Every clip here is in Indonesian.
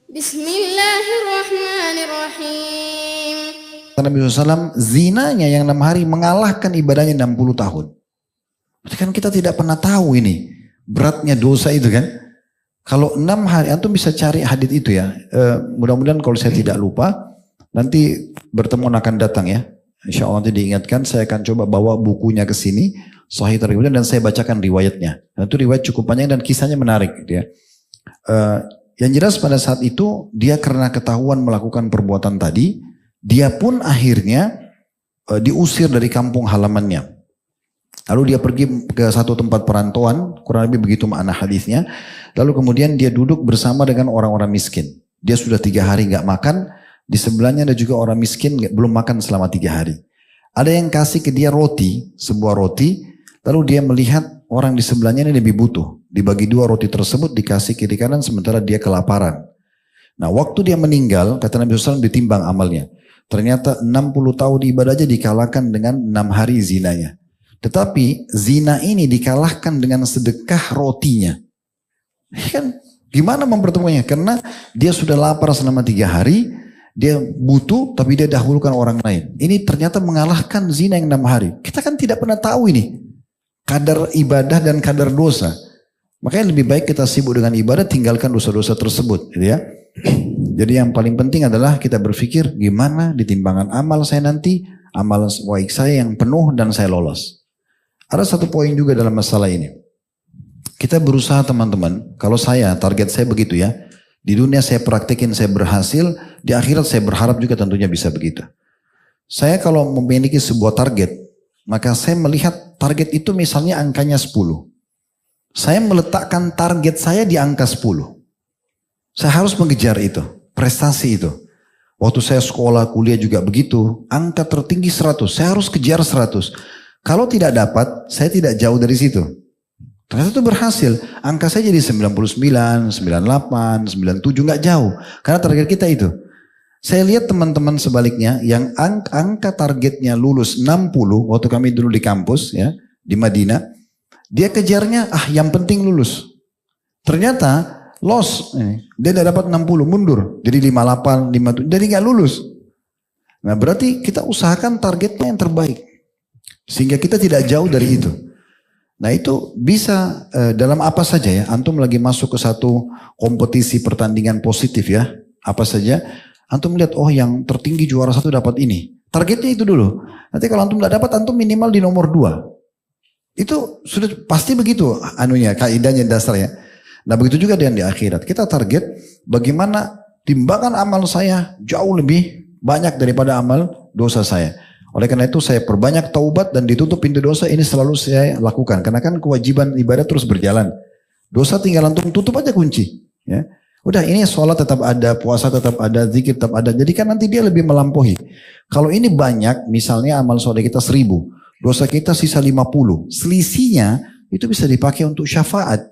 Bismillahirrahmanirrahim. Nabi SAW zinanya yang 6 hari mengalahkan ibadahnya 60 tahun. Berarti kan kita tidak pernah tahu ini beratnya dosa itu kan. Kalau 6 hari, antum bisa cari hadits itu ya. Mudah-mudahan kalau saya tidak lupa, nanti pertemuan akan datang ya. Insya Allah nanti diingatkan, saya akan coba bawa bukunya ke sini, Sahih Targhib dan saya bacakan riwayatnya. Dan itu riwayat cukup panjang dan kisahnya menarik gitu ya. Yang jelas pada saat itu dia karena ketahuan melakukan perbuatan tadi, dia pun akhirnya diusir dari kampung halamannya. Lalu dia pergi ke satu tempat perantauan, kurang lebih begitu makna hadisnya. Lalu kemudian dia duduk bersama dengan orang-orang miskin. Dia sudah 3 hari nggak makan, di sebelahnya ada juga orang miskin belum makan selama 3 hari. Ada yang kasih ke dia roti, sebuah roti, lalu dia melihat orang di sebelahnya ini lebih butuh. Dibagi 2 roti tersebut, dikasih kiri kanan sementara dia kelaparan. Nah waktu dia meninggal, kata Nabi SAW ditimbang amalnya. Ternyata 60 tahun ibadahnya dikalahkan dengan 6 hari zinanya. Tetapi zina ini dikalahkan dengan sedekah rotinya. Kan gimana mempertemukannya? Karena dia sudah lapar selama 3 hari, dia butuh tapi dia dahulukan orang lain. Ini ternyata mengalahkan zina yang 6 hari. Kita kan tidak pernah tahu ini. Kadar ibadah dan kadar dosa. Makanya lebih baik kita sibuk dengan ibadah, tinggalkan dosa-dosa tersebut. Gitu ya. Jadi yang paling penting adalah kita berpikir gimana di timbangan amal saya nanti, amal baik saya yang penuh dan saya lolos. Ada satu poin juga dalam masalah ini. Kita berusaha teman-teman, kalau saya, target saya begitu ya. Di dunia saya praktekin, saya berhasil. Di akhirat saya berharap juga tentunya bisa begitu. Saya kalau memiliki sebuah target, maka saya melihat target itu misalnya angkanya 10. Saya meletakkan target saya di angka 10. Saya harus mengejar itu, prestasi itu. Waktu saya sekolah, kuliah juga begitu. Angka tertinggi 100, saya harus kejar 100. Kalau tidak dapat, saya tidak jauh dari situ. Ternyata itu berhasil. Angka saya jadi 99, 98, 97, nggak jauh. Karena target kita itu. Saya lihat teman-teman sebaliknya yang angka targetnya lulus 60 waktu kami dulu di kampus ya di Madinah. Dia kejarnya yang penting lulus. Ternyata loss. Dia tidak dapat 60, mundur. Jadi 58, 57, jadi nggak lulus. Nah berarti kita usahakan targetnya yang terbaik. Sehingga kita tidak jauh dari itu. Nah itu bisa dalam apa saja ya. Antum lagi masuk ke satu kompetisi pertandingan positif ya. Apa saja. Antum lihat yang tertinggi juara 1 dapat ini. Targetnya itu dulu. Nanti kalau antum tidak dapat, antum minimal di nomor 2. Itu sudah pasti begitu kaidahnya dasarnya. Nah begitu juga dengan di akhirat. Kita target bagaimana timbangan amal saya jauh lebih banyak daripada amal dosa saya. Oleh karena itu saya perbanyak taubat dan ditutup pintu dosa ini selalu saya lakukan. Karena kan kewajiban ibadah terus berjalan. Dosa tinggal antum tutup aja kunci. Ya. Udah ini sholat tetap ada, puasa tetap ada, zikir tetap ada. Jadi kan nanti dia lebih melampaui. Kalau ini banyak, misalnya amal soleh kita 1000. Dosa kita sisa 50. Selisihnya itu bisa dipakai untuk syafaat.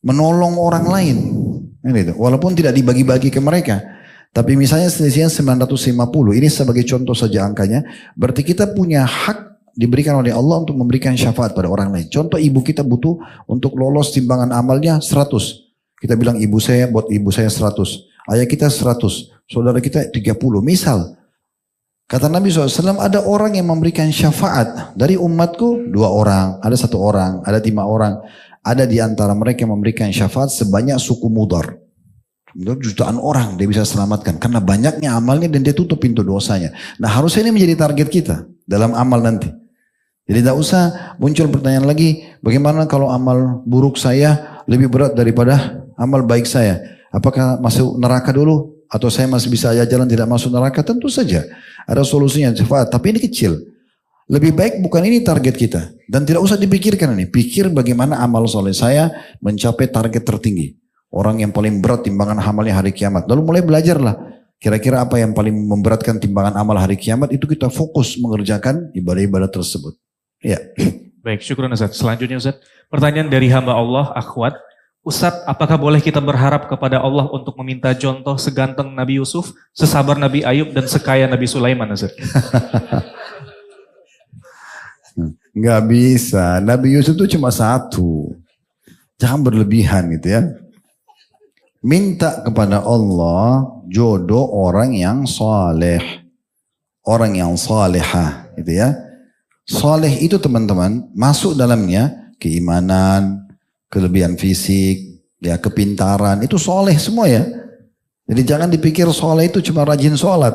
Menolong orang lain. Walaupun tidak dibagi-bagi ke mereka. Tapi misalnya selisihnya 950, ini sebagai contoh saja angkanya, berarti kita punya hak diberikan oleh Allah untuk memberikan syafaat pada orang lain. Contoh ibu kita butuh untuk lolos timbangan amalnya 100. Kita bilang ibu saya, buat ibu saya 100. Ayah kita 100, saudara kita 30. Misal, kata Nabi SAW ada orang yang memberikan syafaat. Dari umatku 2 orang, ada 1 orang, ada 5 orang. Ada di antara mereka yang memberikan syafaat sebanyak suku Mudar. Jutaan orang dia bisa selamatkan karena banyaknya amalnya dan dia tutup pintu dosanya. Nah harusnya ini menjadi target kita dalam amal nanti. Jadi tidak usah muncul pertanyaan lagi, bagaimana kalau amal buruk saya lebih berat daripada amal baik saya? Apakah masuk neraka dulu atau saya masih bisa jalan tidak masuk neraka? Tentu saja ada solusinya syafaat, tapi ini kecil. Lebih baik bukan ini target kita dan tidak usah dipikirkan ini. Pikir bagaimana amal soleh saya mencapai target tertinggi. Orang yang paling berat timbangan amalnya hari kiamat. Lalu mulai belajarlah. Kira-kira apa yang paling memberatkan timbangan amal hari kiamat. Itu kita fokus mengerjakan ibadah-ibadah tersebut. Ya. Baik, syukur Ustaz. Selanjutnya Ustaz. Pertanyaan dari hamba Allah, Akhwat. Ustaz, apakah boleh kita berharap kepada Allah untuk meminta contoh seganteng Nabi Yusuf, sesabar Nabi Ayub, dan sekaya Nabi Sulaiman Ustaz? Nggak bisa. Nabi Yusuf itu cuma 1. Jangan berlebihan gitu ya. Minta kepada Allah jodoh orang yang saleh, orang yang salehah, gitu ya. Saleh itu teman-teman masuk dalamnya keimanan, kelebihan fisik, ya kepintaran, itu saleh semua ya. Jadi jangan dipikir saleh itu cuma rajin sholat.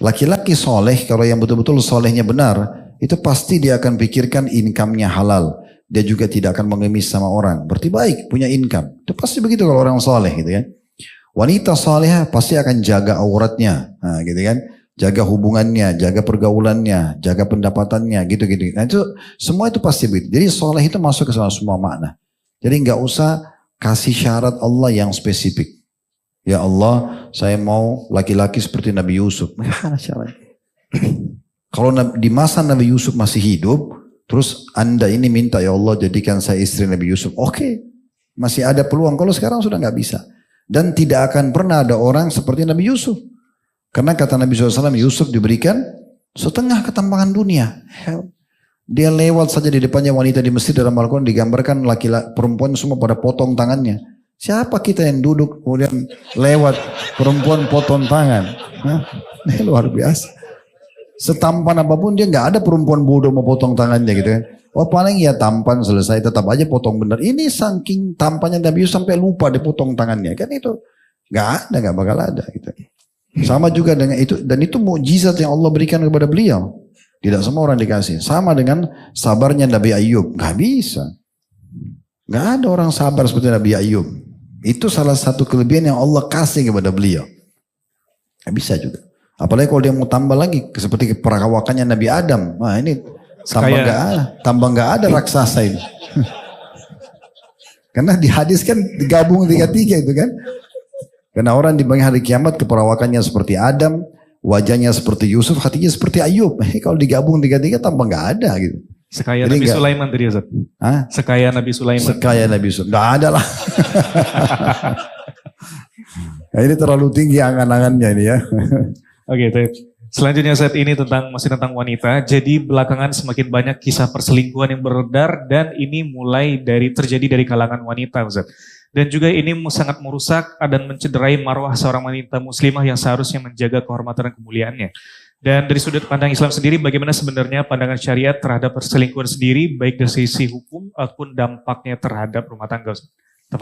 Laki-laki saleh kalau yang betul-betul salehnya benar, itu pasti dia akan pikirkan income-nya halal. Dia juga tidak akan mengemis sama orang. Berarti baik, punya income. Itu pasti begitu kalau orang saleh gitu kan. Wanita salehah pasti akan jaga auratnya, nah, gitu kan. Jaga hubungannya, jaga pergaulannya, jaga pendapatannya, gitu-gitu. Nah itu semua itu pasti begitu. Jadi saleh itu masuk ke semua makna. Jadi nggak usah kasih syarat Allah yang spesifik. Ya Allah, saya mau laki-laki seperti Nabi Yusuf. Mana syaratnya? Kalau di masa Nabi Yusuf masih hidup, terus Anda ini minta, ya Allah jadikan saya istri Nabi Yusuf. Oke, masih ada peluang. Kalau sekarang sudah nggak bisa. Dan tidak akan pernah ada orang seperti Nabi Yusuf. Karena kata Nabi SAW, Yusuf diberikan setengah ketampangan dunia. Dia lewat saja di depannya wanita di masjid dalam Al-Quran digambarkan laki-laki perempuan semua pada potong tangannya. Siapa kita yang duduk kemudian lewat perempuan potong tangan? Ini luar biasa. Setampan apapun dia nggak ada perempuan bodoh mau potong tangannya gitu kan. Oh paling ya tampan selesai tetap aja potong bener. Ini saking tampannya Nabi Yusuf sampai lupa dipotong tangannya kan itu nggak ada, nggak bakal ada gitu. Sama juga dengan itu, dan itu mukjizat yang Allah berikan kepada beliau. Tidak semua orang dikasih. Sama dengan sabarnya Nabi Ayub. Gak bisa. Gak ada orang sabar seperti Nabi Ayub. Itu salah satu kelebihan yang Allah kasih kepada beliau. Gak bisa juga. Apalagi kalau dia mau tambah lagi. Seperti perawakannya Nabi Adam. Nah ini tambah gak ada raksasa ini. Karena di hadis kan digabung tiga-tiga itu kan. Karena orang di hari kiamat keperawakannya seperti Adam, wajahnya seperti Yusuf, hatinya seperti Ayub. Kalau digabung tiga-tiga tambah nggak ada gitu. Sekaya Nabi Sulaiman tadi Ustaz. Sekaya Nabi Sulaiman. Sekaya Nabi Sulaiman. Nggak ada lah. Nah, ini terlalu tinggi angan-angannya ini ya. Oke, selanjutnya saat ini masih tentang wanita. Jadi belakangan semakin banyak kisah perselingkuhan yang beredar dan ini mulai terjadi dari kalangan wanita, Ustaz. Dan juga ini sangat merusak dan mencederai marwah seorang wanita muslimah yang seharusnya menjaga kehormatan dan kemuliaannya. Dan dari sudut pandang Islam sendiri, bagaimana sebenarnya pandangan syariat terhadap perselingkuhan sendiri, baik dari sisi hukum ataupun dampaknya terhadap rumah tangga?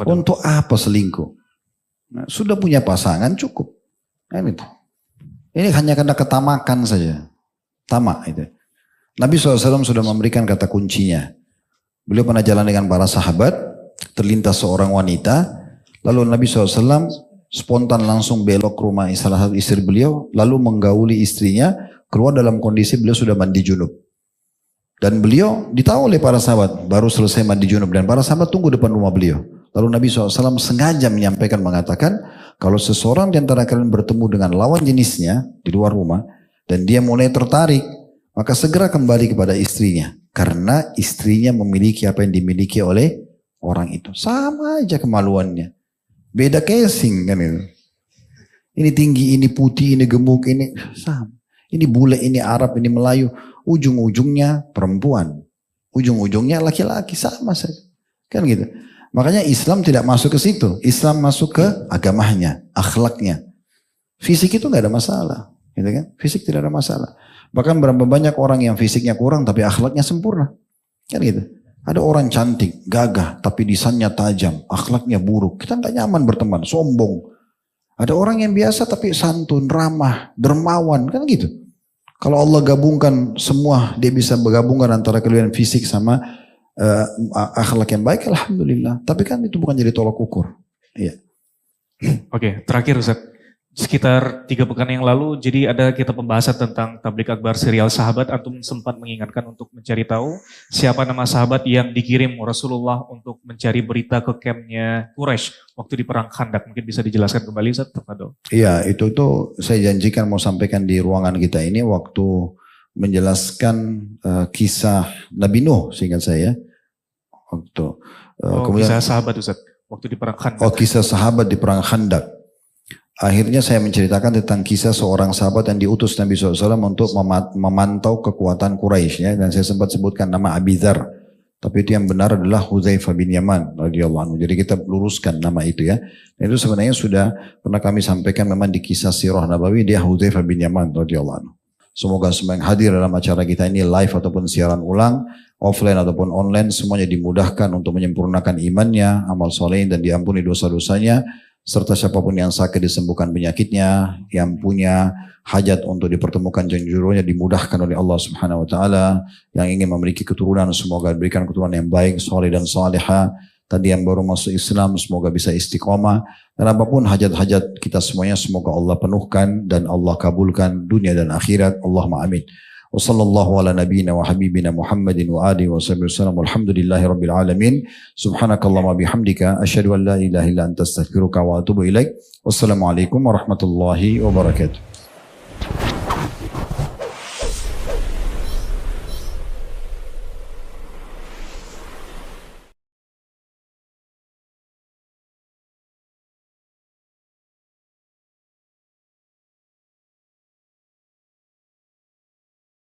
Untuk apa selingkuh? Nah, sudah punya pasangan cukup. Ini hanya karena ketamakan saja. Tamak itu. Nabi SAW sudah memberikan kata kuncinya. Beliau pernah jalan dengan para sahabat. Terlintas seorang wanita, lalu Nabi SAW spontan langsung belok ke rumah salah satu istri beliau, lalu menggauli istrinya, keluar dalam kondisi beliau sudah mandi junub. Dan beliau ditahu oleh para sahabat, baru selesai mandi junub, dan para sahabat tunggu depan rumah beliau. Lalu Nabi SAW sengaja mengatakan, kalau seseorang di antara kalian bertemu dengan lawan jenisnya di luar rumah, dan dia mulai tertarik, maka segera kembali kepada istrinya. Karena istrinya memiliki apa yang dimiliki oleh orang itu. Sama aja kemaluannya. Beda casing kan itu. Ini tinggi, ini putih, ini gemuk, ini sama. Ini bule, ini Arab, ini Melayu. Ujung-ujungnya perempuan. Ujung-ujungnya laki-laki. Sama saja. Kan gitu. Makanya Islam tidak masuk ke situ. Islam masuk ke agamanya, akhlaknya. Fisik itu gak ada masalah. Gitu kan? Fisik tidak ada masalah. Bahkan berapa banyak orang yang fisiknya kurang tapi akhlaknya sempurna. Kan gitu. Ada orang cantik, gagah, tapi lisannya tajam, akhlaknya buruk. Kita nggak nyaman berteman, sombong. Ada orang yang biasa tapi santun, ramah, dermawan, kan gitu. Kalau Allah gabungkan semua, dia bisa menggabungkan antara kelebihan fisik sama akhlak yang baik, alhamdulillah. Tapi kan itu bukan jadi tolak ukur. Iya. Oke, terakhir Ustaz. Sekitar 3 pekan yang lalu, jadi ada kita pembahasan tentang tablik akbar serial sahabat. Antum sempat mengingatkan untuk mencari tahu siapa nama sahabat yang dikirim Rasulullah untuk mencari berita ke campnya Quraisy waktu di perang Khandak. Mungkin bisa dijelaskan kembali Ustaz? Iya, itu saya janjikan mau sampaikan di ruangan kita ini waktu menjelaskan kisah Nabi Nuh, seingat saya. Kisah sahabat Ustaz, waktu di perang Khandak. Oh, kisah sahabat di perang Khandak. Akhirnya saya menceritakan tentang kisah seorang sahabat yang diutus Nabi SAW untuk memantau kekuatan Quraisy, ya. Dan saya sempat sebutkan nama Abi Dzar. Tapi itu yang benar adalah Hudzaifah bin Yaman radhiyallahu anhu. Jadi kita luruskan nama itu ya. Dan itu sebenarnya sudah pernah kami sampaikan memang di kisah Sirah Nabawi dia Hudzaifah bin Yaman radhiyallahu anhu. Semoga semua yang hadir dalam acara kita ini live ataupun siaran ulang, offline ataupun online, semuanya dimudahkan untuk menyempurnakan imannya, amal soleh dan diampuni dosa-dosanya, serta siapapun yang sakit disembuhkan penyakitnya, yang punya hajat untuk dipertemukan jodohnya dimudahkan oleh Allah Subhanahu wa taala, yang ingin memiliki keturunan semoga diberikan keturunan yang baik, soleh dan salihah. Tadi yang baru masuk Islam semoga bisa istiqomah, dan apapun hajat-hajat kita semuanya semoga Allah penuhkan dan Allah kabulkan dunia dan akhirat. Allahumma amin. Wa sallallahu ala nabiyyina wa habibina Muhammadin wa alihi wa sahbihi wasallam. Walhamdulillahi rabbil alamin. Subhanakallahumma bihamdika asyhadu an la ilaha illa anta astaghfiruka wa atubu ilaik. Wassalamualaikum warahmatullahi wabarakatuh.